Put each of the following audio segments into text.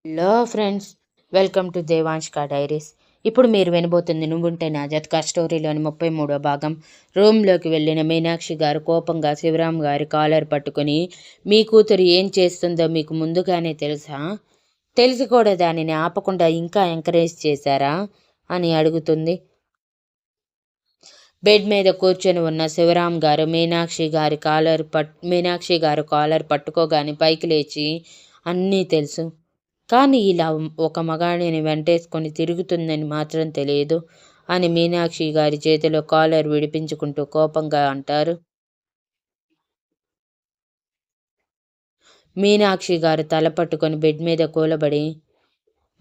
Hello friends, welcome to దేవాంష్క diaries. ఇప్పుడు మీరు వినబోతుంది నువ్వుంటే నా జతకా స్టోరీలోని 33వ భాగం. రూమ్లోకి వెళ్ళిన మీనాక్షి గారు కోపంగా శివరాం గారి కాలర్ పట్టుకుని, మీ కూతురు ఏం చేస్తుందో మీకు ముందుగానే తెలుసా? తెలిసి కూడా దానిని ఆపకుండా ఇంకా ఎంకరేజ్ చేశారా అని అడుగుతుంది. బెడ్ మీద కూర్చొని ఉన్న శివరాం గారు మీనాక్షి గారు కాలర్ పట్టుకోగానే పైకి లేచి, అన్నీ తెలుసు, కానీ ఇలా ఒక మగాడిని వెంటేసుకొని తిరుగుతుందని మాత్రం తెలియదు అని మీనాక్షి గారి చేతిలో కాలర్ విడిపించుకుంటూ కోపంగా అంటారు. మీనాక్షి గారు తల పట్టుకొని బెడ్ మీద కూలబడి,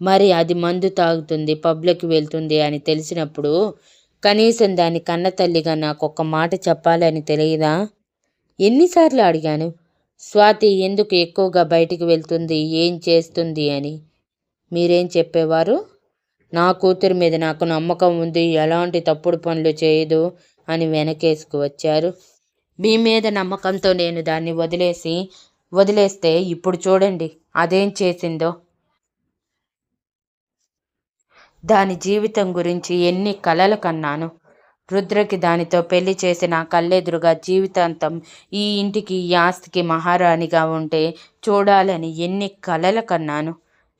మరి అది మందు తాగుతుంది, పబ్లోకి వెళ్తుంది అని తెలిసినప్పుడు కనీసం దాని కన్న తల్లిగా నాకొక్క మాట చెప్పాలని తెలియదా? ఎన్నిసార్లు అడిగాను, స్వాతి ఎందుకు ఎక్కువగా బయటికి వెళ్తుంది, ఏం చేస్తుంది అని. మీరేం చెప్పేవారు? నా కూతురు మీద నాకు నమ్మకం ఉంది, ఎలాంటి తప్పుడు పనులు చేయదు అని వెనకేసుకు వచ్చారు. మీ మీద నమ్మకంతో నేను దాన్ని వదిలేస్తే ఇప్పుడు చూడండి అదేం చేసిందో. దాని జీవితం గురించి ఎన్ని కలలు కన్నాను. రుద్రకి దానితో పెళ్లి చేసి నా కళ్ళెదురుగా జీవితాంతం ఈ ఇంటికి ఈ ఆస్తికి మహారాణిగా ఉంటే చూడాలని ఎన్ని కలలు కన్నాను.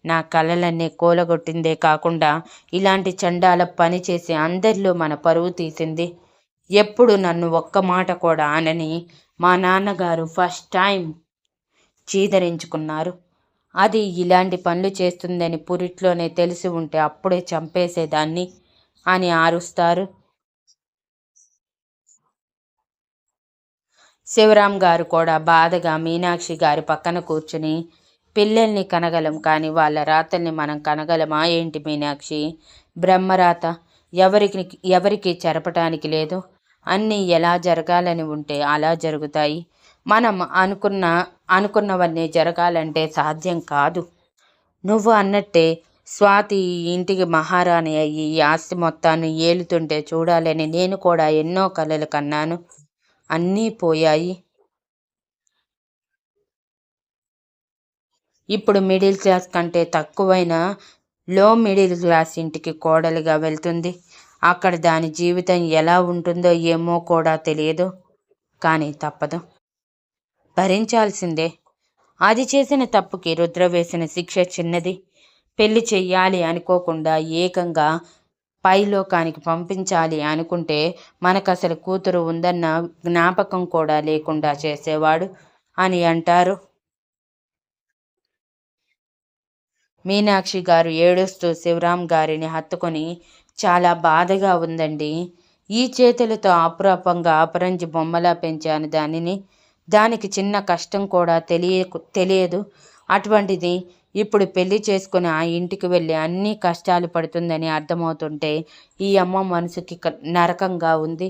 నా కలలన్నీ కూలగొట్టిందే కాకుండా ఇలాంటి చండాల పని చేసి అందరిలో మన పరువు తీసింది. ఎప్పుడు నన్ను ఒక్క మాట కూడా అనని మా నాన్నగారు ఫస్ట్ టైం చీదరించుకున్నారు. అది ఇలాంటి పనులు చేస్తుందని పురిట్లోనే తెలిసి ఉంటే అప్పుడే చంపేసేదాన్ని అని ఆరుస్తారు. శివరాం గారు కూడా బాధగా మీనాక్షి గారి పక్కన కూర్చుని, పిల్లల్ని కనగలం కానీ వాళ్ళ రాతల్ని మనం కనగలమా ఏంటి మీనాక్షి? బ్రహ్మరాత ఎవరికి చెరపటానికి లేదు. అన్నీ ఎలా జరగాలని ఉంటే అలా జరుగుతాయి. మనం అనుకున్నవన్నీ జరగాలంటే సాధ్యం కాదు. నువ్వు అన్నట్టే స్వాతి ఈ ఇంటికి మహారాణి అయ్యి ఈ ఆస్తి మొత్తాన్ని ఏలుతుంటే చూడాలని నేను కూడా ఎన్నో కలలు కన్నాను. అన్నీ పోయాయి. ఇప్పుడు మిడిల్ క్లాస్ కంటే తక్కువైన లో మిడిల్ క్లాస్ ఇంటికి కోడలిగా వెళ్తుంది. అక్కడ దాని జీవితం ఎలా ఉంటుందో ఏమో కూడా తెలియదు. కానీ తప్పదు, భరించాల్సిందే. అది చేసిన తప్పుకి రుద్ర వేసిన శిక్ష చిన్నది. పెళ్లి చెయ్యాలి అనుకోకుండా ఏకంగా పైలోకానికి పంపించాలి అనుకుంటే మనకసలు కూతురు ఉందన్న జ్ఞాపకం కూడా లేకుండా చేసేవాడు అని అంటారు. మీనాక్షి గారు ఏడుస్తూ శివరాం గారిని హత్తుకొని, చాలా బాధగా ఉందండి. ఈ చేతులతో అపురూపంగా అపరంజి బొమ్మలా పెంచాను దానిని. దానికి చిన్న కష్టం కూడా తెలియదు. అటువంటిది ఇప్పుడు పెళ్లి చేసుకుని ఆ ఇంటికి వెళ్ళి అన్ని కష్టాలు పడుతుందని అర్థమవుతుంటే ఈ అమ్మ మనసుకి నరకంగా ఉంది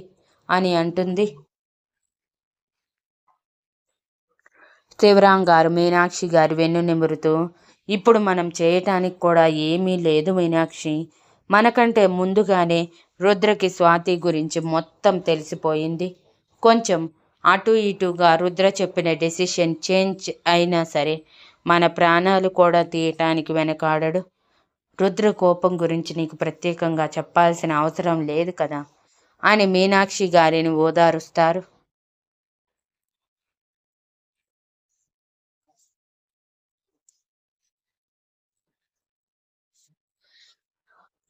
అని అంటుంది. శివరాం గారు మీనాక్షి గారి వెన్ను నిమురుతూ, ఇప్పుడు మనం చేయటానికి కూడా ఏమీ లేదు మీనాక్షి. మనకంటే ముందుగానే రుద్రకి స్వాతి గురించి మొత్తం తెలిసిపోయింది. కొంచెం అటు ఇటుగా రుద్ర చెప్పిన డెసిషన్ చేంజ్ అయినా సరే మన ప్రాణాలు కూడా తీయటానికి వెనకాడడు. రుద్ర కోపం గురించి నీకు ప్రత్యేకంగా చెప్పాల్సిన అవసరం లేదు కదా అని మీనాక్షి గారిని ఓదారుస్తారు.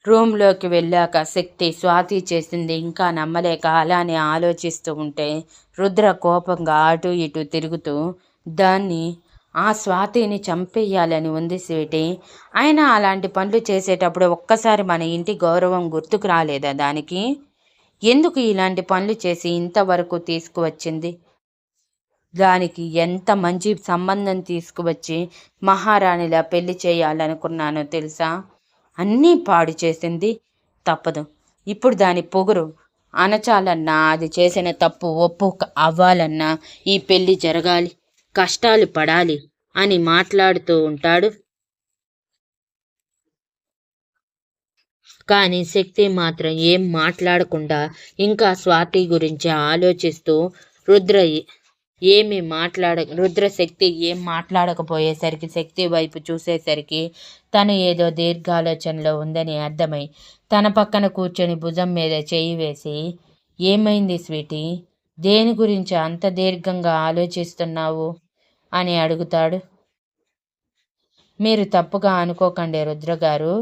రూమ్లోకి వెళ్ళాక శక్తి స్వాతి చేసింది ఇంకా నమ్మలేక అలానే ఆలోచిస్తూ ఉంటే రుద్ర కోపంగా అటు ఇటు తిరుగుతూ, దాన్ని ఆ స్వాతిని చంపేయాలని ఉంది స్వీటీ. అయినా అలాంటి పనులు చేసేటప్పుడు ఒక్కసారి మన ఇంటి గౌరవం గుర్తుకు రాలేదా దానికి? ఎందుకు ఇలాంటి పనులు చేసి ఇంతవరకు తీసుకువచ్చింది? దానికి ఎంత మంచి సంబంధం తీసుకువచ్చి మహారాణిలా పెళ్లి చేయాలనుకున్నానో తెలుసా? అన్నీ పాడు చేసింది. తప్పదు, ఇప్పుడు దాని పొగురు అణచాలన్నా, అది చేసిన తప్పు ఒప్పు అవ్వాలన్నా ఈ పెళ్లి జరగాలి, కష్టాలు పడాలి అని మాట్లాడుతూ ఉంటాడు. కానీ శక్తి మాత్రం ఏం మాట్లాడకుండా ఇంకా స్వాతి గురించి ఆలోచిస్తూ, రుద్ర ఏమి రుద్రశక్తి ఏం మాట్లాడకపోయేసరికి శక్తి వైపు చూసేసరికి తను ఏదో దీర్ఘాలోచనలో ఉందని అర్థమై తన పక్కన కూర్చొని భుజం మీద చేయి వేసి, ఏమైంది స్వీటీ, దేని గురించి అంత దీర్ఘంగా ఆలోచిస్తున్నావు అని అడుగుతాడు. మీరు తప్పుగా అనుకోకండి రుద్రగారు,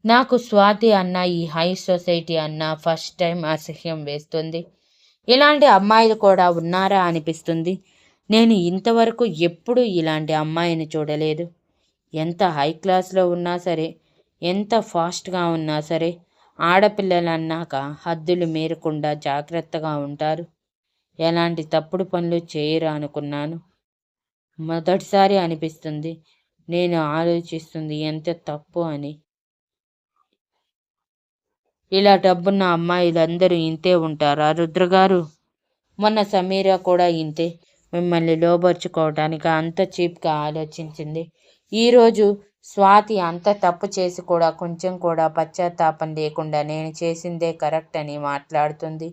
నాకు స్వాతి అన్న ఈ హై సొసైటీ అన్న ఫస్ట్ టైం అసహ్యం వేస్తుంది. ఇలాంటి అమ్మాయిలు కూడా ఉన్నారా అనిపిస్తుంది. నేను ఇంతవరకు ఎప్పుడూ ఇలాంటి అమ్మాయిని చూడలేదు. ఎంత హై క్లాస్లో ఉన్నా సరే, ఎంత ఫాస్ట్గా ఉన్నా సరే, ఆడపిల్లలన్నాక హద్దులు మీరకుండా జాగ్రత్తగా ఉంటారు. ఎలాంటి తప్పుడు పనులు చేయరు అనుకున్నాను. మొదటిసారి అనిపిస్తుంది నేను ఆలోచిస్తుంది ఎంత తప్పు అని. ఇలా డబ్బున్న అమ్మాయిలందరూ ఇంతే ఉంటారా రుద్రగారు? మొన్న సమీర కూడా ఇంతే మిమ్మల్ని లోబర్చుకోవటానికి అంత చీప్గా ఆలోచించింది. ఈరోజు స్వాతి అంత తప్పు చేసి కూడా కొంచెం కూడా పశ్చాత్తాపం లేకుండా నేను చేసిందే కరెక్ట్ అని మాట్లాడుతుంది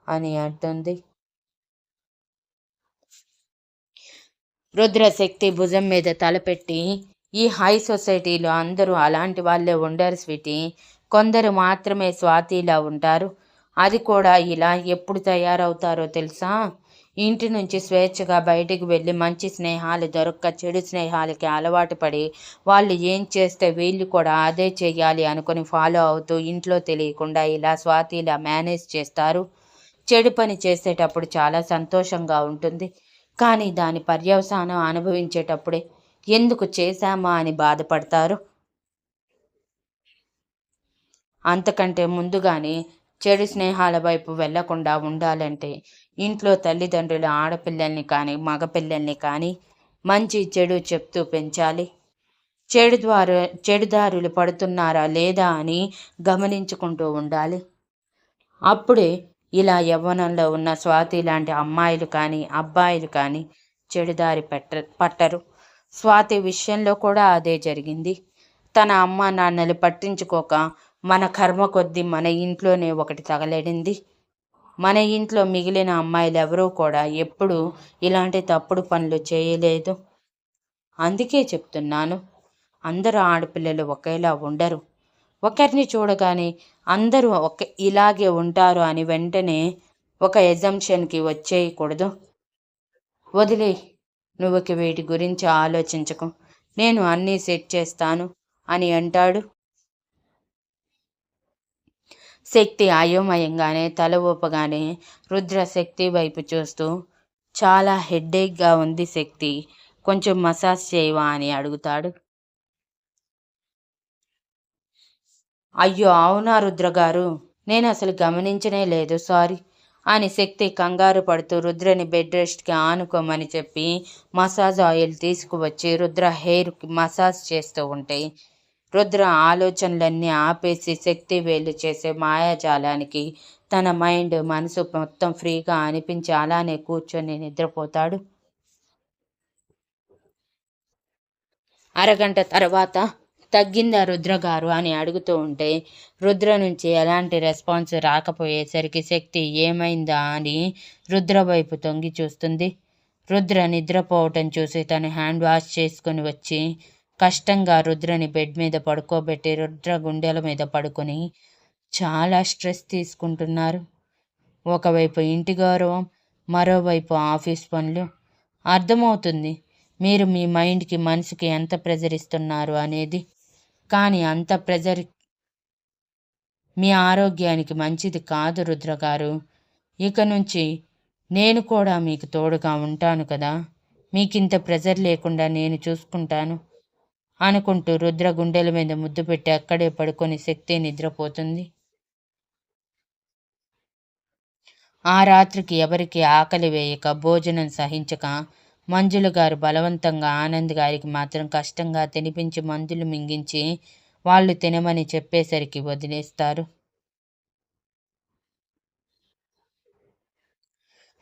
అని అంటుంది. రుద్రశక్తి భుజం మీద తలపెట్టి, ఈ హై సొసైటీలో అందరూ అలాంటి వాళ్ళే ఉండరు స్వీటీ. కొందరు మాత్రమే స్వాతిలా ఉంటారు. అది కూడా ఇలా ఎప్పుడు తయారవుతారో తెలుసా? ఇంటి నుంచి స్వేచ్ఛగా బయటికి వెళ్ళి మంచి స్నేహాలు దొరక్క చెడు స్నేహాలకి అలవాటు పడి వాళ్ళు ఏం చేస్తే వీళ్ళు కూడా అదే చెయ్యాలి అనుకుని ఫాలో అవుతూ ఇంట్లో తెలియకుండా ఇలా స్వాతిలా మేనేజ్ చేస్తారు. చెడు పని చేసేటప్పుడు చాలా సంతోషంగా ఉంటుంది. కానీ దాని పర్యవసానం అనుభవించేటప్పుడే ఎందుకు చేశామా అని బాధపడతారు. అంతకంటే ముందుగానే చెడు స్నేహాల వైపు వెళ్లకుండా ఉండాలంటే ఇంట్లో తల్లిదండ్రులు ఆడపిల్లల్ని కానీ మగపిల్లల్ని కానీ మంచి చెడు చెప్తూ పెంచాలి. చెడుదారులు పడుతున్నారా లేదా అని గమనించుకుంటూ ఉండాలి. అప్పుడే ఇలా యవ్వనంలో ఉన్న స్వాతి లాంటి అమ్మాయిలు కానీ అబ్బాయిలు కానీ చెడుదారి పట్టరు. స్వాతి విషయంలో కూడా అదే జరిగింది. తన అమ్మ నాన్నలు పట్టించుకోక మన కర్మ కొద్దీ మన ఇంట్లోనే ఒకటి తగలడింది. మన ఇంట్లో మిగిలిన అమ్మాయిలు ఎవరూ కూడా ఎప్పుడూ ఇలాంటి తప్పుడు పనులు చేయలేదు. అందుకే చెప్తున్నాను, అందరూ ఆడపిల్లలు ఒకేలా ఉండరు. ఒకరిని చూడగానే అందరూ ఇలాగే ఉంటారు అని వెంటనే ఒక ఎజంప్షన్కి వచ్చేయకూడదు. వదిలే, నువ్వుకి వీటి గురించి ఆలోచించకు, నేను అన్నీ సెట్ చేస్తాను అని అంటాడు. శక్తి అయోమయంగానే తల ఊపగానే రుద్ర శక్తి వైపు చూస్తూ, చాలా హెడ్ఏక్గా ఉంది శక్తి, కొంచెం మసాజ్ చేయవా అని అడుగుతాడు. అయ్యో అవునా రుద్రగారు, నేను అసలు గమనించనే లేదు, సారీ అని శక్తి కంగారు పడుతూ రుద్రని బెడ్ రెస్ట్కి ఆనుకోమని చెప్పి మసాజ్ ఆయిల్ తీసుకువచ్చి రుద్ర హెయిర్కి మసాజ్ చేస్తూ ఉంటే రుద్ర ఆలోచనలన్నీ ఆపేసి శక్తి వేలు చేసే మాయాజాలానికి తన మైండ్ మనసు మొత్తం ఫ్రీగా అనిపించి అలానే కూర్చొని నిద్రపోతాడు. అరగంట తర్వాత తగ్గిందా రుద్రగారు అని అడుగుతూ ఉంటే రుద్ర నుంచి ఎలాంటి రెస్పాన్స్ రాకపోయేసరికి శక్తి ఏమైందా అని రుద్ర వైపు తొంగి చూస్తుంది. రుద్ర నిద్రపోవటం చూసి తను హ్యాండ్ వాష్ చేసుకుని వచ్చి కష్టంగా రుద్రని బెడ్ మీద పడుకోబెట్టి రుద్ర గుండెల మీద పడుకొని చాలా స్ట్రెస్ తీసుకుంటున్నారు. ఒకవైపు ఇంటి గౌరవం, మరోవైపు ఆఫీస్ పనులు. అర్థమవుతుంది మీరు మీ మైండ్కి మనసుకి ఎంత ప్రెజర్ ఇస్తున్నారు అనేది. కానీ అంత ప్రెజర్ మీ ఆరోగ్యానికి మంచిది కాదు రుద్రగారు. ఇక నుంచి నేను కూడా మీకు తోడుగా ఉంటాను కదా, మీకింత ప్రెజర్ లేకుండా నేను చూసుకుంటాను అనుకుంటూ రుద్ర గుండెల మీద ముద్దు పెట్టి అక్కడే పడుకొని శక్తి నిద్రపోతుంది. ఆ రాత్రికి ఎవరికి ఆకలి వేయక భోజనం సహించక మంజుల గారు బలవంతంగా ఆనంద్ గారికి మాత్రం కష్టంగా తినిపించి మందులు మింగించి వాళ్ళు తినమని చెప్పేసరికి వదిలేస్తారు.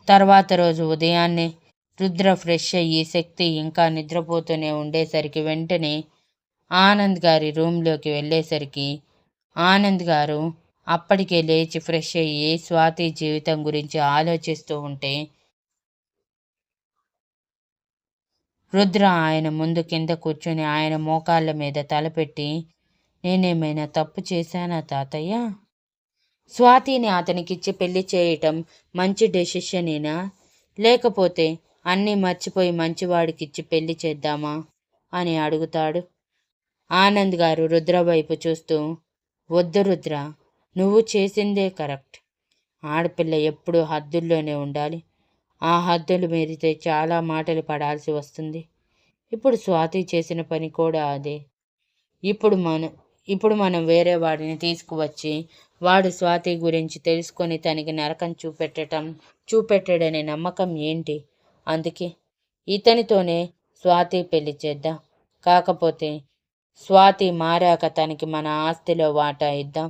తర్వాత రోజు ఉదయాన్నే రుద్ర ఫ్రెష్ అయ్యి శక్తి ఇంకా నిద్రపోతూనే ఉండేసరికి వెంటనే ఆనంద్ గారి రూమ్లోకి వెళ్ళేసరికి ఆనంద్ గారు అప్పటికే లేచి ఫ్రెష్ అయ్యి స్వాతి జీవితం గురించి ఆలోచిస్తూ ఉంటే రుద్ర ఆయన ముందు కింద కూర్చొని ఆయన మోకాళ్ళ మీద తలపెట్టి, నేనేమైనా తప్పు చేశానా తాతయ్య? స్వాతిని అతనికిచ్చి పెళ్లి చేయటం మంచి డెసిషనేనా? లేకపోతే అన్నీ మర్చిపోయి మంచివాడికిచ్చి పెళ్లి చేద్దామా అని అడుగుతాడు. ఆనంద్ గారు రుద్ర వైపు చూస్తూ, వద్దు రుద్ర, నువ్వు చేసిందే కరెక్ట్. ఆడపిల్ల ఎప్పుడూ హద్దుల్లోనే ఉండాలి. ఆ హద్దులు మీరితే చాలా మాటలు పడాల్సి వస్తుంది. ఇప్పుడు స్వాతి చేసిన పని కూడా అదే. ఇప్పుడు మనం వేరే వాడిని తీసుకువచ్చి వాడు స్వాతి గురించి తెలుసుకొని తనకి నరకం చూపెట్టడనే నమ్మకం ఏంటి? అందుకే ఇతనితోనే స్వాతి పెళ్లి చేద్దాం. కాకపోతే స్వాతి మారాక తనకి మన ఆస్తిలో వాటా ఇద్దాం.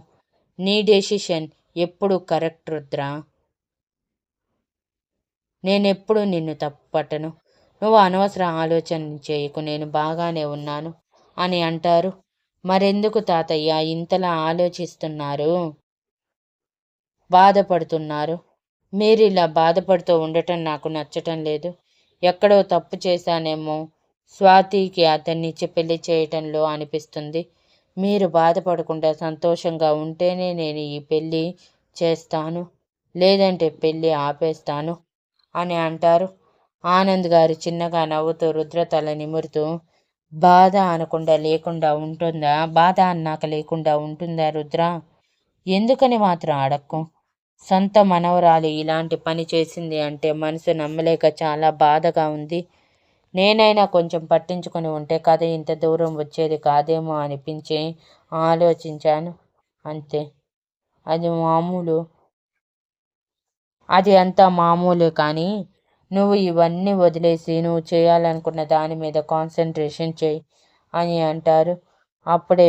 నీ డెసిషన్ ఎప్పుడు కరెక్ట్ రుద్ర. నేనెప్పుడు నిన్ను తప్పు పట్టను. నువ్వు అనవసర ఆలోచన చేయకు, నేను బాగానే ఉన్నాను అని అంటారు. మరెందుకు తాతయ్య ఇంతలా ఆలోచిస్తున్నారు, బాధపడుతున్నారు? మీరు ఇలా బాధపడుతూ ఉండటం నాకు నచ్చటం లేదు. ఎక్కడో తప్పు చేశానేమో స్వాతికి అతన్నిచ్చి పెళ్లి చేయటంలో అనిపిస్తుంది. మీరు బాధపడకుండా సంతోషంగా ఉంటేనే నేను ఈ పెళ్ళి చేస్తాను, లేదంటే పెళ్ళి ఆపేస్తాను అని అంటారు. ఆనంద్ గారు చిన్నగా నవ్వుతూ రుద్ర తల నిమురుతూ, బాధ అన్నాక లేకుండా ఉంటుందా రుద్ర? ఎందుకని మాత్రం అడక్కు. సొంత మనవరాలు ఇలాంటి పని చేసింది అంటే మనసు నమ్మలేక చాలా బాధగా ఉంది. నేనైనా కొంచెం పట్టించుకొని ఉంటే కథ ఇంత దూరం వచ్చేది కాదేమో అనిపించి ఆలోచించాను, అంతే. అది అంతా మామూలే. కానీ నువ్వు ఇవన్నీ వదిలేసి నువ్వు చేయాలనుకున్న దాని మీద కాన్సన్ట్రేషన్ చేయి అని అంటారు. అప్పుడే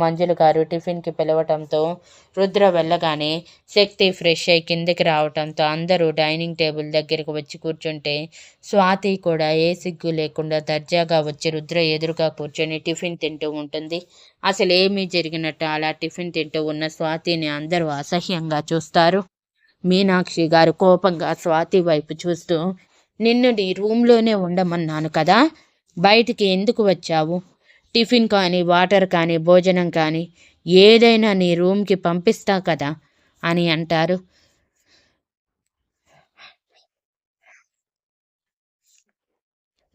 మంజులు గారు టిఫిన్కి పిలవటంతో రుద్ర వెళ్ళగానే శక్తి ఫ్రెష్ అయి కిందకి రావటంతో అందరూ డైనింగ్ టేబుల్ దగ్గరికి వచ్చి కూర్చుంటే స్వాతి కూడా ఏ సిగ్గు లేకుండా దర్జాగా వచ్చి రుద్ర ఎదురుగా కూర్చొని టిఫిన్ తింటూ ఉంటుంది. అసలు ఏమీ జరిగినట్టు అలా టిఫిన్ తింటూ ఉన్న స్వాతిని అందరూ అసహ్యంగా చూస్తారు. మీనాక్షి గారు కోపంగా స్వాతి వైపు చూస్తూ, నిన్ను నీ రూమ్లోనే ఉండమన్నాను కదా, బయటికి ఎందుకు వచ్చావు? టిఫిన్ కానీ వాటర్ కానీ భోజనం కానీ ఏదైనా నీ రూమ్కి పంపిస్తా కదా అని అంటారు.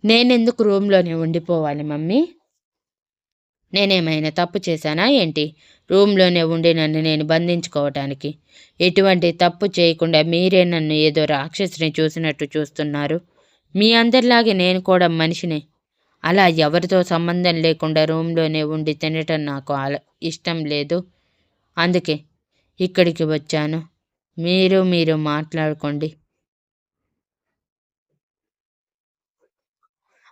నేనెందుకు రూమ్లోనే ఉండిపోవాలి మమ్మీ? నేనేమైనా తప్పు చేశానా ఏంటి రూమ్లోనే ఉండి నన్ను నేను బంధించుకోవటానికి? ఎటువంటి తప్పు చేయకుండా మీరే నన్ను ఏదో రాక్షసిని చూసినట్టు చూస్తున్నారు. మీ అందరిలాగే నేను కూడా మనిషినే. అలా ఎవరితో సంబంధం లేకుండా రూమ్లోనే ఉండి తినటం నాకు ఇష్టం లేదు. అందుకే ఇక్కడికి వచ్చాను. మీరు మాట్లాడుకోండి.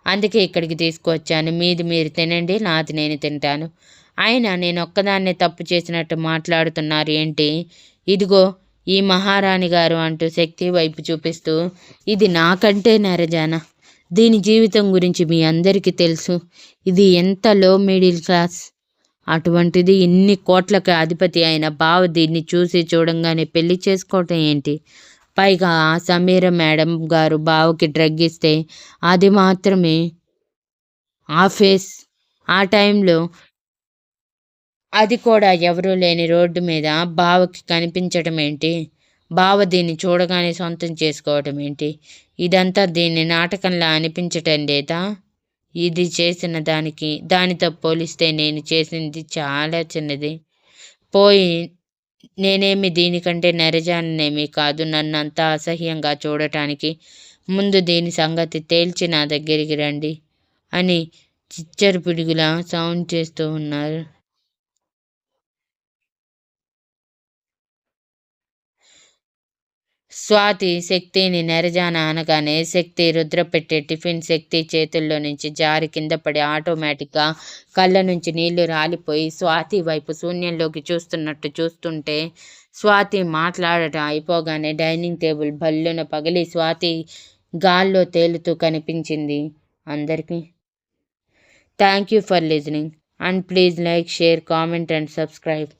అందుకే ఇక్కడికి తీసుకువచ్చాను. మీది మీరు తినండి, నాది నేను తింటాను. అయినా నేను ఒక్కదాన్నే తప్పు చేసినట్టు మాట్లాడుతున్నారు ఏంటి? ఇదిగో ఈ మహారాణి గారు అంటూ శక్తి వైపు చూపిస్తూ, ఇది నాకంటే నెరజాన. దీని జీవితం గురించి మీ అందరికీ తెలుసు. ఇది ఎంత లో మిడిల్ క్లాస్. అటువంటిది ఇన్ని కోట్లకి అధిపతి అయిన బావ దీన్ని చూడంగానే పెళ్లి చేసుకోవటం ఏంటి? పైగా ఆ సమీర మేడం గారు బావకి డ్రగ్ ఇస్తే అది మాత్రమే ఆ టైంలో అది కూడా ఎవరూ లేని రోడ్డు మీద బావకి కనిపించటం ఏంటి? బావ దీన్ని చూడగానే సొంతం చేసుకోవటం ఏంటి? ఇదంతా దీన్ని నాటకంలా అనిపించటం లేదా? ఇది చేసిన దానితో పోలిస్తే నేను చేసింది చాలా చిన్నది. నేనేమి దీనికంటే నెరజానేమీ కాదు. నన్నంతా అసహ్యంగా చూడటానికి ముందు దీని సంగతి తేల్చి నా దగ్గరికి రండి అని చిచ్చరు పిడుగులా సౌండ్ చేస్తూ ఉన్నారు. స్వాతి శక్తిని నెరజాన అనగానే శక్తి రుద్ర పెట్టే టిఫిన్ శక్తి చేతుల్లో నుంచి జారి కింద పడి ఆటోమేటిక్గా కళ్ళ నుంచి నీళ్లు రాలిపోయి స్వాతి వైపు శూన్యంలోకి చూస్తున్నట్టు చూస్తుంటే స్వాతి మాట్లాడటం అయిపోగానే డైనింగ్ టేబుల్ భల్లున పగిలి స్వాతి గాల్లో తేలుతూ కనిపించింది అందరికీ. Thank you for listening and please like, share, comment and subscribe.